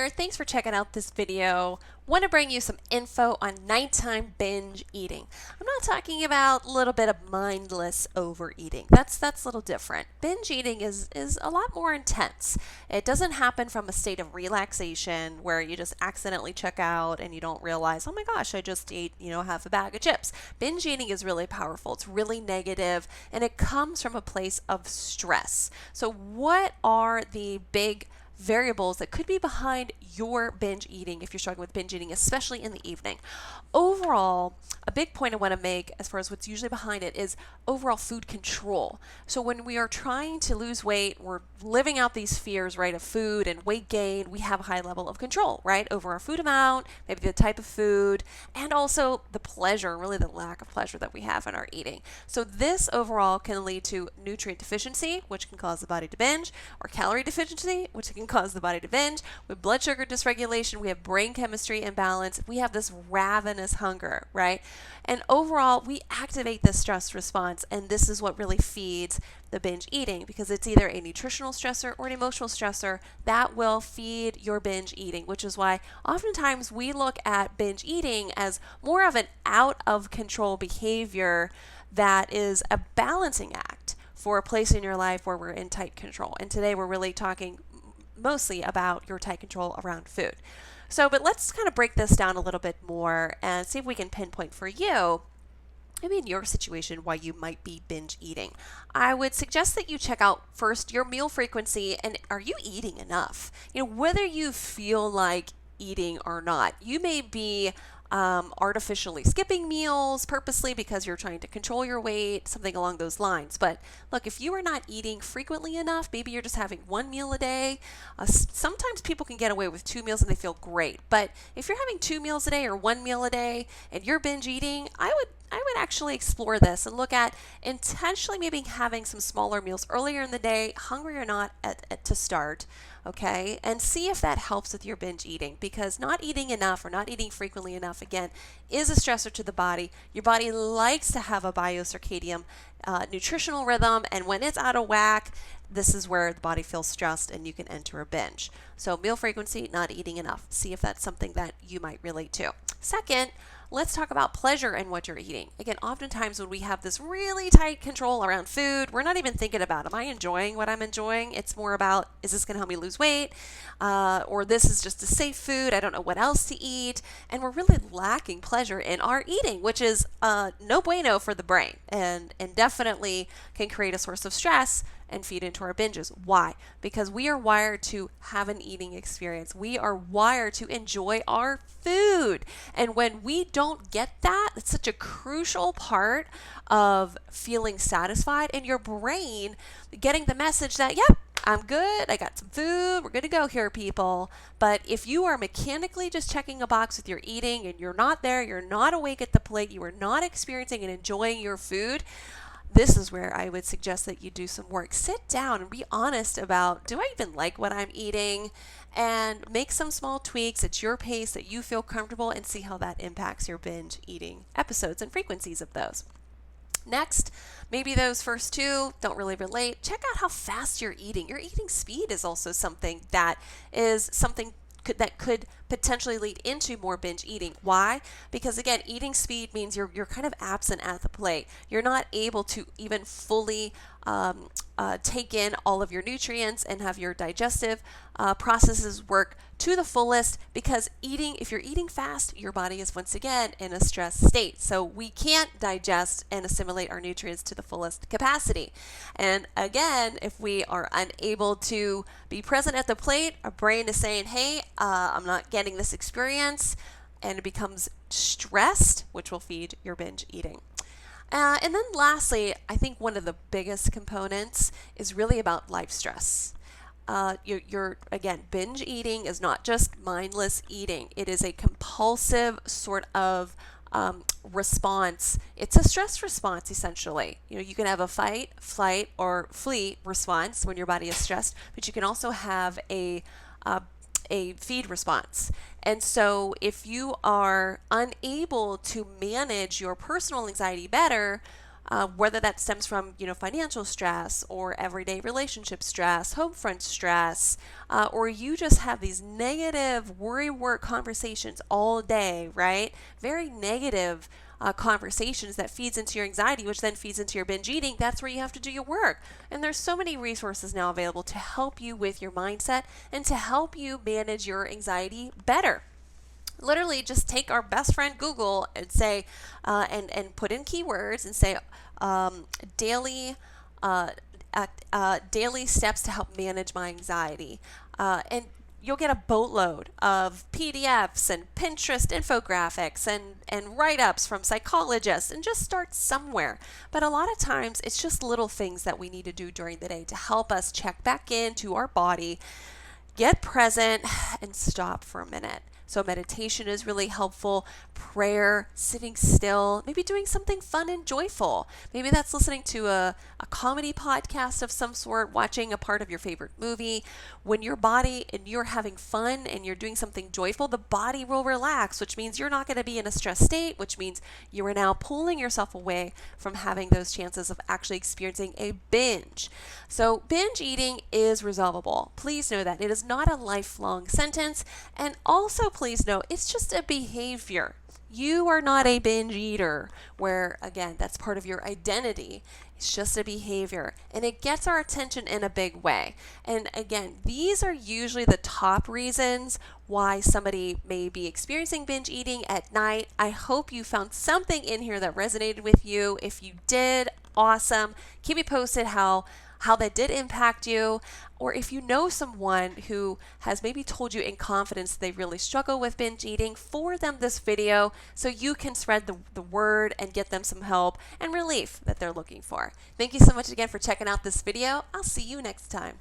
here. Thanks for checking out this video. Want to bring you some info on nighttime binge eating. I'm not talking about a little bit of mindless overeating. That's a little different. Binge eating is a lot more intense. It doesn't happen from a state of relaxation where you just accidentally check out and you don't realize, oh my gosh, I just ate, half a bag of chips. Binge eating is really powerful. It's really negative and it comes from a place of stress. So what are the big variables that could be behind your binge eating if you're struggling with binge eating, especially in the evening? Overall, a big point I want to make as far as what's usually behind it is overall food control. So when we are trying to lose weight, we're living out these fears, right, of food and weight gain, we have a high level of control, right, over our food amount, maybe the type of food, and also the pleasure, really the lack of pleasure that we have in our eating. So this overall can lead to nutrient deficiency, which can cause the body to binge, or calorie deficiency, which can cause the body to binge. With blood sugar dysregulation, we have brain chemistry imbalance, we have this ravenous hunger, right? And overall, we activate this stress response, and this is what really feeds the binge eating, because it's either a nutritional stressor or an emotional stressor that will feed your binge eating, which is why oftentimes we look at binge eating as more of an out of control behavior that is a balancing act for a place in your life where we're in tight control. And today we're really talking mostly about your tight control around food. So, but let's kind of break this down a little bit more and see if we can pinpoint for you, maybe in your situation, why you might be binge eating. I would suggest that you check out first your meal frequency and are you eating enough? Whether you feel like eating or not, you may be artificially skipping meals purposely because you're trying to control your weight, something along those lines. But look, if you are not eating frequently enough, maybe you're just having one meal a day. Sometimes people can get away with 2 meals and they feel great. But if you're having 2 meals a day or 1 meal a day and you're binge eating, I would actually explore this and look at intentionally maybe having some smaller meals earlier in the day, hungry or not, to start, okay? And see if that helps with your binge eating, because not eating enough or not eating frequently enough, again, is a stressor to the body. Your body likes to have a biocircadian nutritional rhythm, and when it's out of whack, this is where the body feels stressed and you can enter a binge. So meal frequency, not eating enough. See if that's something that you might relate to. Second, let's talk about pleasure and what you're eating. Again, oftentimes when we have this really tight control around food, we're not even thinking about, am I enjoying what I'm enjoying? It's more about, is this going to help me lose weight? Or this is just a safe food. I don't know what else to eat. And we're really lacking pleasure in our eating, which is no bueno for the brain and definitely can create a source of stress and feed into our binges. Why? Because we are wired to have an eating experience. We are wired to enjoy our food. And when we don't get that, it's such a crucial part of feeling satisfied and your brain getting the message that, yep, I'm good, I got some food, we're good to go here, people. But if you are mechanically just checking a box with your eating and you're not there, you're not awake at the plate, you are not experiencing and enjoying your food, this is where I would suggest that you do some work. Sit down and be honest about, do I even like what I'm eating? And make some small tweaks at your pace that you feel comfortable and see how that impacts your binge eating episodes and frequencies of those. Next, maybe those first two don't really relate. Check out how fast you're eating. Your eating speed is also something that could potentially lead into more binge eating. Why? Because again, eating speed means you're kind of absent at the plate. You're not able to even fully take in all of your nutrients and have your digestive processes work to the fullest, because if you're eating fast, your body is once again in a stress state. So we can't digest and assimilate our nutrients to the fullest capacity. And again, if we are unable to be present at the plate, our brain is saying, hey, I'm not getting this experience, and it becomes stressed, which will feed your binge eating. And then lastly, I think one of the biggest components is really about life stress. Again, binge eating is not just mindless eating. It is a compulsive sort of response. It's a stress response, essentially. You can have a fight, flight, or flee response when your body is stressed, but you can also have a feed response. And so if you are unable to manage your personal anxiety better, whether that stems from, financial stress or everyday relationship stress, home front stress, or you just have these negative worry work conversations all day, right? Very negative conversations that feeds into your anxiety, which then feeds into your binge eating. That's where you have to do your work. And there's so many resources now available to help you with your mindset and to help you manage your anxiety better. Literally, just take our best friend Google and say, and put in keywords and say, daily. Daily steps to help manage my anxiety. And you'll get a boatload of PDFs and Pinterest infographics and write-ups from psychologists, and just start somewhere. But a lot of times it's just little things that we need to do during the day to help us check back into our body, get present, and stop for a minute. So meditation is really helpful, prayer, sitting still, maybe doing something fun and joyful. Maybe that's listening to a comedy podcast of some sort, watching a part of your favorite movie. When your body and you're having fun and you're doing something joyful, the body will relax, which means you're not going to be in a stress state, which means you are now pulling yourself away from having those chances of actually experiencing a binge. So binge eating is resolvable. Please know that. It is not a lifelong sentence. And also, please know, it's just a behavior. You are not a binge eater, where, again, that's part of your identity. It's just a behavior, and it gets our attention in a big way. And again, these are usually the top reasons why somebody may be experiencing binge eating at night. I hope you found something in here that resonated with you. If you did, awesome. Keep me posted how that did impact you, or if you know someone who has maybe told you in confidence they really struggle with binge eating, forward them this video so you can spread the word and get them some help and relief that they're looking for. Thank you so much again for checking out this video. I'll see you next time.